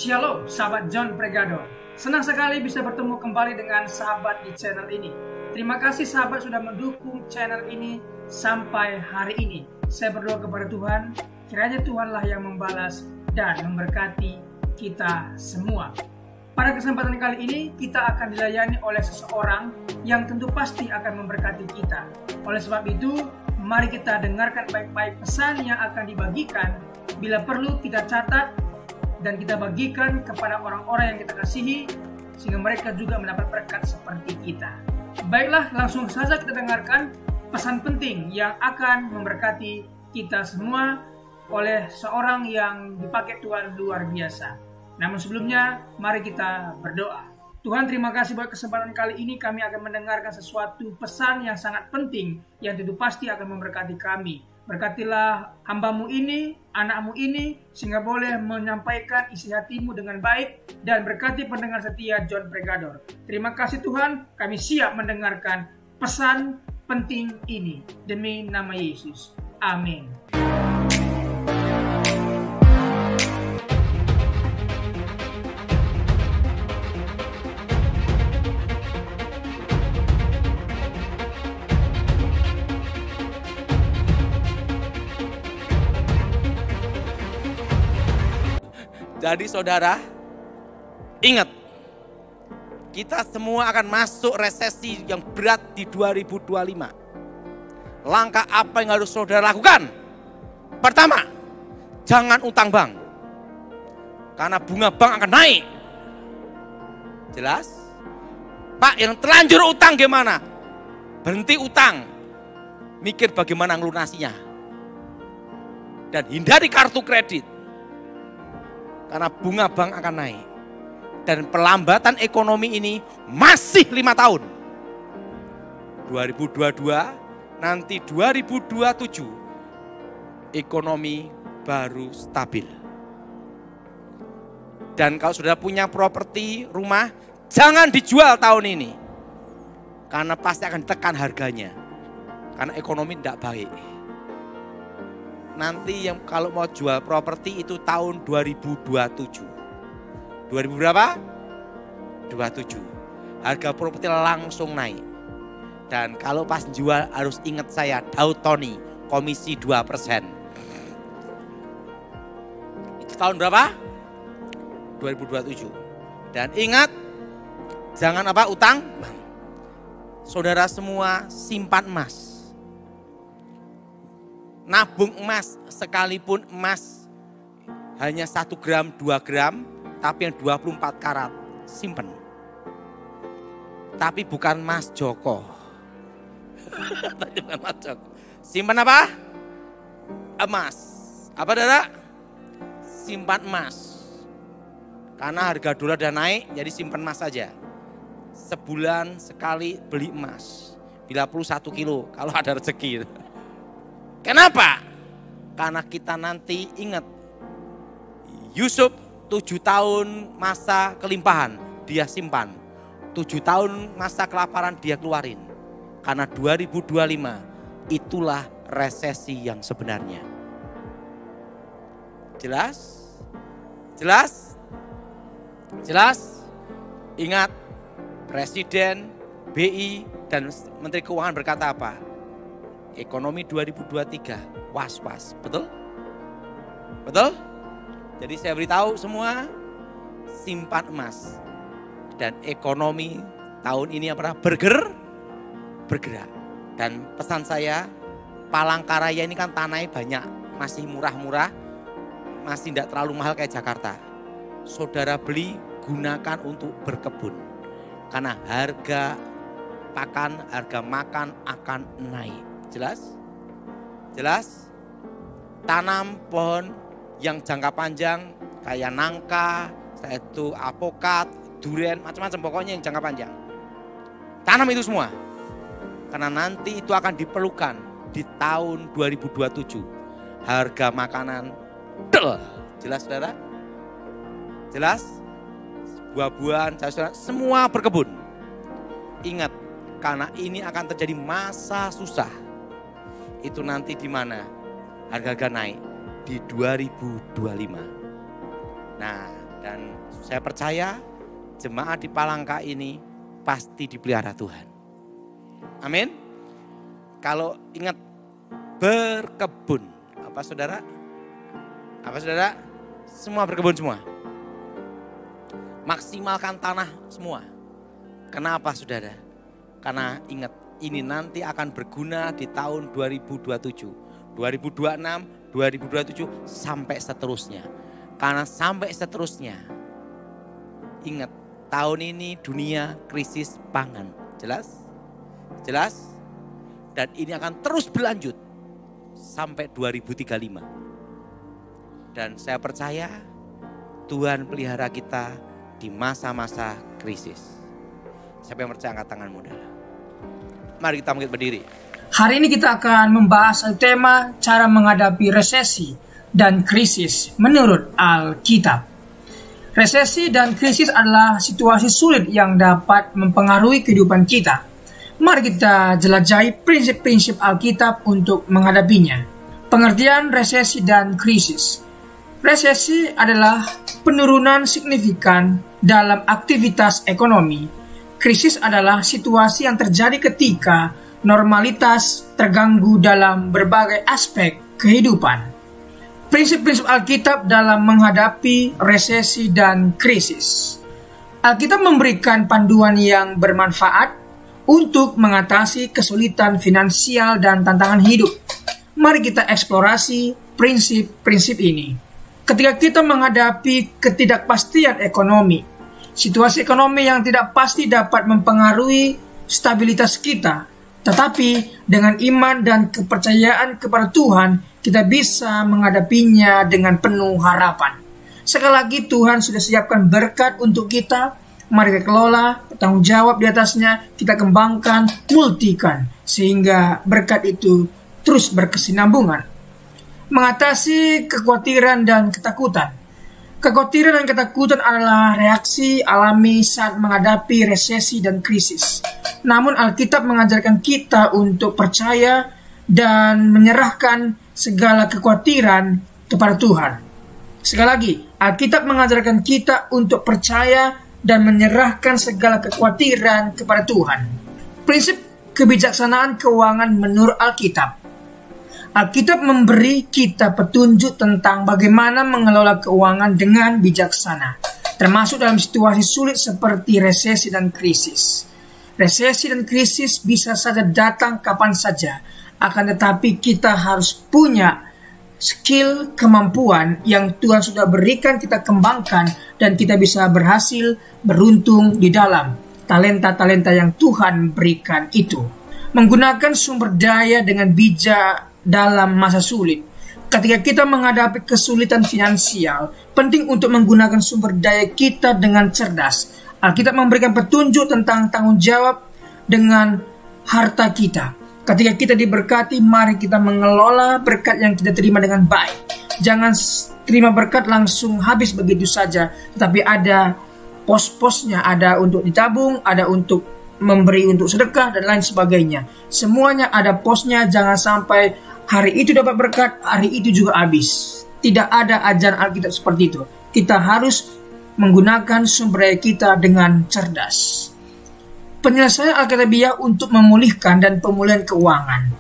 Shalom sahabat John Pregador. Senang sekali bisa bertemu kembali dengan sahabat di channel ini. Terima kasih sahabat sudah mendukung channel ini sampai hari ini. Saya berdoa kepada Tuhan, kiranya Tuhanlah yang membalas dan memberkati kita semua. Pada kesempatan kali ini kita akan dilayani oleh seseorang yang tentu pasti akan memberkati kita. Oleh sebab itu, mari kita dengarkan baik-baik pesan yang akan dibagikan. Bila perlu kita catat dan kita bagikan kepada orang-orang yang kita kasihi, sehingga mereka juga mendapat berkat seperti kita. Baiklah, langsung saja kita dengarkan pesan penting yang akan memberkati kita semua oleh seorang yang dipakai Tuhan luar biasa. Namun sebelumnya, mari kita berdoa. Tuhan, terima kasih buat kesempatan kali ini kami akan mendengarkan sesuatu pesan yang sangat penting yang tentu pasti akan memberkati kami. Berkatilah hamba-Mu ini, anak-Mu ini, sehingga boleh menyampaikan isi hati-Mu dengan baik, dan berkati pendengar setia John Pregador. Terima kasih Tuhan, kami siap mendengarkan pesan penting ini. Demi nama Yesus. Amin. Jadi saudara, ingat, kita semua akan masuk resesi yang berat di 2025. Langkah apa yang harus saudara lakukan? Pertama, jangan utang bank. Karena bunga bank akan naik. Jelas? Pak, yang terlanjur utang gimana? Berhenti utang. Mikir bagaimana ngelunasinya. Dan hindari kartu kredit. Karena bunga bank akan naik. Dan pelambatan ekonomi ini masih 5 tahun. 2022, nanti 2027, ekonomi baru stabil. Dan kalau sudah punya properti rumah, jangan dijual tahun ini. Karena pasti akan ditekan harganya. Karena ekonomi tidak baik. Nanti yang kalau mau jual properti itu tahun 2027. 2000 berapa? 27. Harga properti langsung naik. Dan kalau pas jual harus ingat saya, Daud Tony, komisi 2%. Itu tahun berapa? 2027. Dan ingat, jangan utang. Saudara semua simpan emas. Nabung emas, sekalipun emas hanya 1 gram, 2 gram, tapi yang 24 karat, simpen. Tapi bukan Mas Joko. Bukan Mas Joko. Simpan apa? Emas. Apa saudara? Simpan emas. Karena harga dolar udah naik, jadi simpan emas saja. Sebulan sekali beli emas. Bila perlu 1 kilo, kalau ada rezeki. Kenapa? Karena kita nanti ingat Yusuf 7 tahun masa kelimpahan dia simpan. 7 tahun masa kelaparan dia keluarin. Karena 2025 itulah resesi yang sebenarnya. Jelas? Jelas? Jelas? Ingat, Presiden, BI, dan Menteri Keuangan berkata apa? Ekonomi 2023 was-was, betul? Betul? Jadi saya beritahu semua, simpan emas. Dan ekonomi tahun ini apa? Bergerak. Dan pesan saya, Palangkaraya ini kan tanahnya banyak, masih murah-murah, masih tidak terlalu mahal kayak Jakarta. Saudara beli, gunakan untuk berkebun. Karena harga pakan, harga makan akan naik. Jelas? Jelas? Tanam pohon yang jangka panjang kayak nangka, itu apokat, durian, macam-macam pokoknya yang jangka panjang. Tanam itu semua. Karena nanti itu akan diperlukan di tahun 2027. Harga makanan jelas saudara? Jelas? Buah-buahan, saudara, semua berkebun. Ingat, karena ini akan terjadi masa susah. Itu nanti di mana harga-harga naik di 2025. Nah, Dan saya percaya jemaat di Palangka ini pasti dipelihara Tuhan. Amin. Kalau ingat berkebun, apa saudara? Apa saudara? Semua berkebun semua. Maksimalkan tanah semua. Kenapa saudara? Karena ingat, ini nanti akan berguna di tahun 2027, 2026, 2027 sampai seterusnya. Karena sampai seterusnya, ingat, tahun ini dunia krisis pangan. Jelas? Jelas? Dan ini akan terus berlanjut sampai 2035. Dan saya percaya Tuhan pelihara kita di masa-masa krisis. Siapa yang percaya, angkat tangan muda. Mari kita bangkit berdiri. Hari ini kita akan membahas tema cara menghadapi resesi dan krisis menurut Alkitab. Resesi dan krisis adalah situasi sulit yang dapat mempengaruhi kehidupan kita. Mari kita jelajahi prinsip-prinsip Alkitab untuk menghadapinya. Pengertian resesi dan krisis. Resesi adalah penurunan signifikan dalam aktivitas ekonomi. Krisis adalah situasi yang terjadi ketika normalitas terganggu dalam berbagai aspek kehidupan. Prinsip-prinsip Alkitab dalam menghadapi resesi dan krisis. Alkitab memberikan panduan yang bermanfaat untuk mengatasi kesulitan finansial dan tantangan hidup. Mari kita eksplorasi prinsip-prinsip ini. Ketika kita menghadapi ketidakpastian ekonomi, situasi ekonomi yang tidak pasti dapat mempengaruhi stabilitas kita. Tetapi dengan iman dan kepercayaan kepada Tuhan, kita bisa menghadapinya dengan penuh harapan. Sekali lagi Tuhan sudah siapkan berkat untuk kita. Mari kita kelola, bertanggung jawab di atasnya, kita kembangkan, multikan. Sehingga berkat itu terus berkesinambungan. Mengatasi kekhawatiran dan ketakutan. Kekhawatiran dan ketakutan adalah reaksi alami saat menghadapi resesi dan krisis. Namun Alkitab mengajarkan kita untuk percaya dan menyerahkan segala kekhawatiran kepada Tuhan. Sekali lagi, Alkitab mengajarkan kita untuk percaya dan menyerahkan segala kekhawatiran kepada Tuhan. Prinsip kebijaksanaan keuangan menurut Alkitab. Alkitab memberi kita petunjuk tentang bagaimana mengelola keuangan dengan bijaksana, termasuk dalam situasi sulit seperti resesi dan krisis. Resesi dan krisis bisa saja datang kapan saja, akan tetapi kita harus punya skill, kemampuan yang Tuhan sudah berikan kita kembangkan dan kita bisa berhasil beruntung di dalam talenta-talenta yang Tuhan berikan itu. Menggunakan sumber daya dengan bijak dalam masa sulit. Ketika kita menghadapi kesulitan finansial, penting untuk menggunakan sumber daya kita dengan cerdas. Alkitab memberikan petunjuk tentang tanggung jawab dengan harta kita. Ketika kita diberkati, mari kita mengelola berkat yang kita terima dengan baik. Jangan terima berkat langsung habis begitu saja, tetapi ada pos-posnya, ada untuk ditabung, ada untuk memberi untuk sedekah dan lain sebagainya. Semuanya ada posnya, jangan sampai hari itu dapat berkat, hari itu juga habis. Tidak ada ajaran Alkitab seperti itu. Kita harus menggunakan sumber daya kita dengan cerdas. Penyelesaian Alkitabiah untuk memulihkan dan pemulihan keuangan.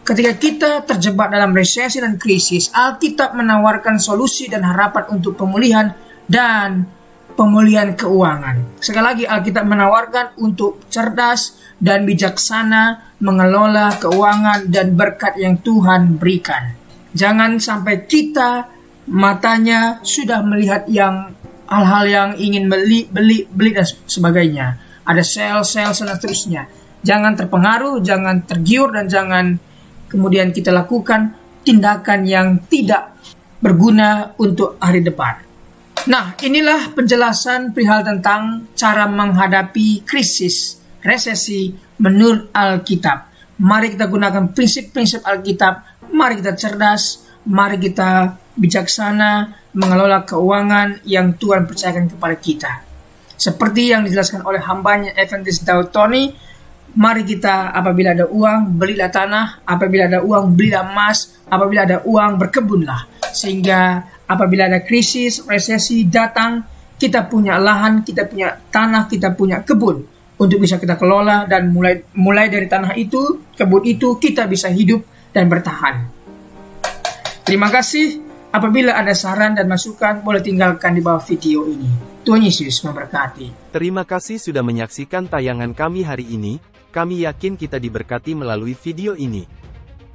Ketika kita terjebak dalam resesi dan krisis, Alkitab menawarkan solusi dan harapan untuk pemulihan dan pemulihan keuangan. Sekali lagi Alkitab menawarkan untuk cerdas dan bijaksana mengelola keuangan dan berkat yang Tuhan berikan. Jangan sampai kita matanya sudah melihat yang hal-hal yang ingin beli dan sebagainya. Ada sel-sel dan seterusnya. Jangan terpengaruh, jangan tergiur, dan jangan kemudian kita lakukan tindakan yang tidak berguna untuk hari depan. Nah, inilah penjelasan perihal tentang cara menghadapi krisis, resesi menurut Alkitab. Mari kita gunakan prinsip-prinsip Alkitab. Mari kita cerdas, mari kita bijaksana mengelola keuangan yang Tuhan percayakan kepada kita. Seperti yang dijelaskan oleh hambanya Evangelis Daud Tony, mari kita apabila ada uang, belilah tanah, apabila ada uang, belilah emas, apabila ada uang, berkebunlah. Sehingga apabila ada krisis, resesi datang, kita punya lahan, kita punya tanah, kita punya kebun untuk bisa kita kelola, dan mulai dari tanah itu, kebun itu, kita bisa hidup dan bertahan. Terima kasih. Apabila ada saran dan masukan, boleh tinggalkan di bawah video ini. Tuhan Yesus memberkati. Terima kasih sudah menyaksikan tayangan kami hari ini. Kami yakin kita diberkati melalui video ini.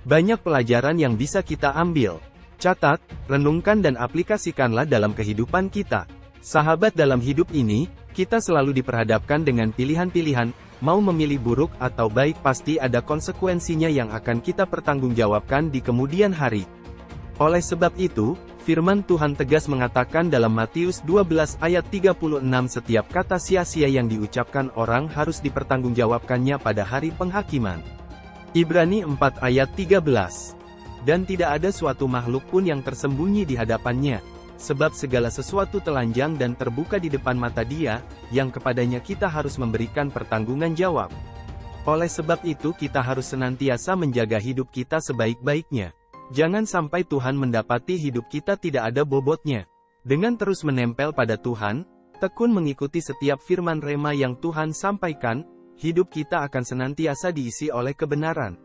Banyak pelajaran yang bisa kita ambil. Catat, renungkan dan aplikasikanlah dalam kehidupan kita. Sahabat, dalam hidup ini, kita selalu diperhadapkan dengan pilihan-pilihan. Mau memilih buruk atau baik, pasti ada konsekuensinya yang akan kita pertanggungjawabkan di kemudian hari. Oleh sebab itu, firman Tuhan tegas mengatakan dalam Matius 12 ayat 36, setiap kata sia-sia yang diucapkan orang harus dipertanggungjawabkannya pada hari penghakiman. Ibrani 4 ayat 13. Dan tidak ada suatu makhluk pun yang tersembunyi di hadapannya, sebab segala sesuatu telanjang dan terbuka di depan mata Dia, yang kepadanya kita harus memberikan pertanggungan jawab. Oleh sebab itu kita harus senantiasa menjaga hidup kita sebaik-baiknya. Jangan sampai Tuhan mendapati hidup kita tidak ada bobotnya. Dengan terus menempel pada Tuhan, tekun mengikuti setiap firman rema yang Tuhan sampaikan, hidup kita akan senantiasa diisi oleh kebenaran.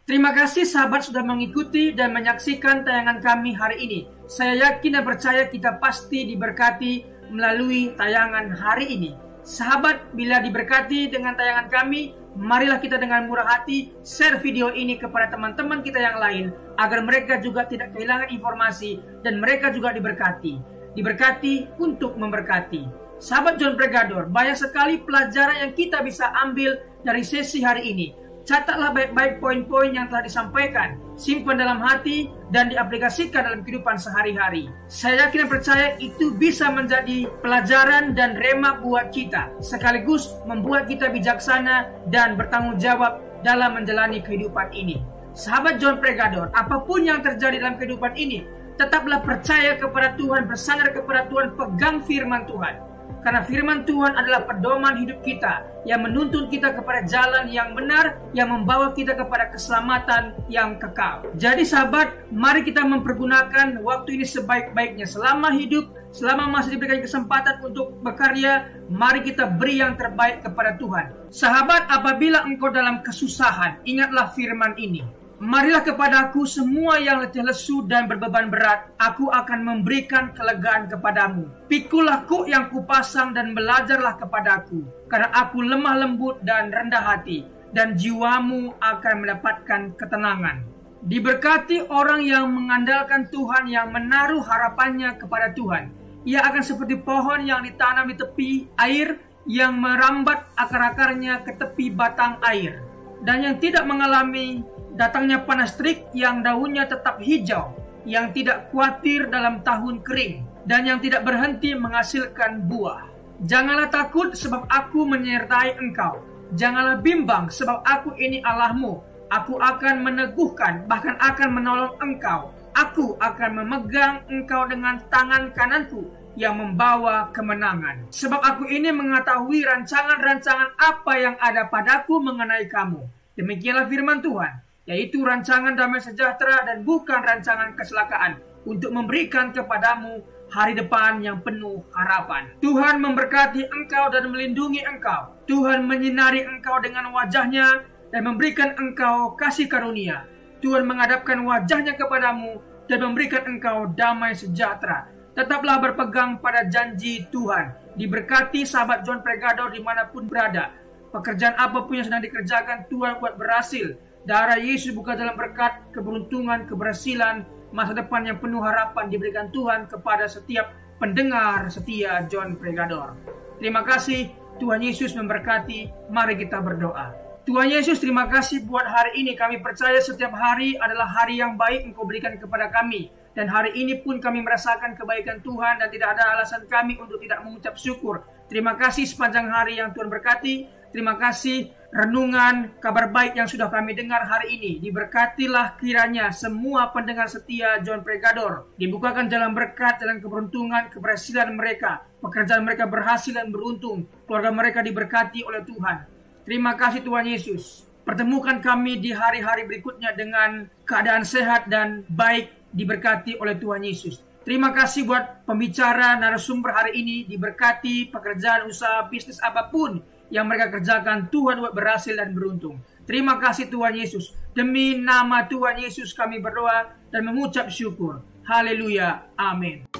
Terima kasih sahabat sudah mengikuti dan menyaksikan tayangan kami hari ini. Saya yakin dan percaya kita pasti diberkati melalui tayangan hari ini. Sahabat, bila diberkati dengan tayangan kami, marilah kita dengan murah hati share video ini kepada teman-teman kita yang lain, agar mereka juga tidak kehilangan informasi dan mereka juga diberkati. Diberkati untuk memberkati. Sahabat John Pregador, banyak sekali pelajaran yang kita bisa ambil dari sesi hari ini. Catatlah baik-baik poin-poin yang telah disampaikan, simpan dalam hati, dan diaplikasikan dalam kehidupan sehari-hari. Saya yakin dan percaya itu bisa menjadi pelajaran dan rema buat kita, sekaligus membuat kita bijaksana dan bertanggung jawab dalam menjalani kehidupan ini. Sahabat John Pregador, apapun yang terjadi dalam kehidupan ini, tetaplah percaya kepada Tuhan, bersandar kepada Tuhan, pegang firman Tuhan. Karena firman Tuhan adalah pedoman hidup kita, yang menuntun kita kepada jalan yang benar, yang membawa kita kepada keselamatan yang kekal. Jadi sahabat, mari kita mempergunakan waktu ini sebaik-baiknya. Selama hidup, selama masih diberikan kesempatan untuk berkarya, mari kita beri yang terbaik kepada Tuhan. Sahabat, apabila engkau dalam kesusahan, ingatlah firman ini. Marilah kepadaku semua yang letih lesu dan berbeban berat, aku akan memberikan kelegaan kepadamu. Pikulah kuk yang kupasang dan belajarlah kepadaku, karena aku lemah lembut dan rendah hati, dan jiwamu akan mendapatkan ketenangan. Diberkati orang yang mengandalkan Tuhan, yang menaruh harapannya kepada Tuhan. Ia akan seperti pohon yang ditanam di tepi air, yang merambat akar-akarnya ke tepi batang air, dan yang tidak mengalami datangnya panas terik, yang daunnya tetap hijau, yang tidak khawatir dalam tahun kering, dan yang tidak berhenti menghasilkan buah. Janganlah takut, sebab aku menyertai engkau. Janganlah bimbang, sebab aku ini Allahmu. Aku akan meneguhkan, bahkan akan menolong engkau. Aku akan memegang engkau dengan tangan kananku yang membawa kemenangan. Sebab aku ini mengetahui rancangan-rancangan apa yang ada padaku mengenai kamu. Demikianlah firman Tuhan, yaitu rancangan damai sejahtera dan bukan rancangan kecelakaan, untuk memberikan kepadamu hari depan yang penuh harapan. Tuhan memberkati engkau dan melindungi engkau. Tuhan menyinari engkau dengan wajahnya dan memberikan engkau kasih karunia. Tuhan menghadapkan wajahnya kepadamu dan memberikan engkau damai sejahtera. Tetaplah berpegang pada janji Tuhan. Diberkati sahabat John Pregador dimanapun berada. Pekerjaan apapun yang sedang dikerjakan, Tuhan buat berhasil. Darah Yesus buka dalam berkat, keberuntungan, keberhasilan, masa depan yang penuh harapan diberikan Tuhan kepada setiap pendengar setia John Pregador. Terima kasih, Tuhan Yesus memberkati. Mari kita berdoa. Tuhan Yesus, terima kasih buat hari ini. Kami percaya setiap hari adalah hari yang baik Engkau berikan kepada kami. Dan hari ini pun kami merasakan kebaikan Tuhan dan tidak ada alasan kami untuk tidak mengucap syukur. Terima kasih sepanjang hari yang Tuhan berkati. Terima kasih renungan kabar baik yang sudah kami dengar hari ini. Diberkatilah kiranya semua pendengar setia John Pregador. Dibukakan jalan berkat, jalan keberuntungan, keberhasilan mereka. Pekerjaan mereka berhasil dan beruntung. Keluarga mereka diberkati oleh Tuhan. Terima kasih Tuhan Yesus. Pertemukan kami di hari-hari berikutnya dengan keadaan sehat dan baik, diberkati oleh Tuhan Yesus. Terima kasih buat pembicara narasumber hari ini, diberkati pekerjaan, usaha, bisnis apapun yang mereka kerjakan, Tuhan buat berhasil dan beruntung. Terima kasih Tuhan Yesus. Demi nama Tuhan Yesus kami berdoa dan mengucap syukur. Haleluya. Amin.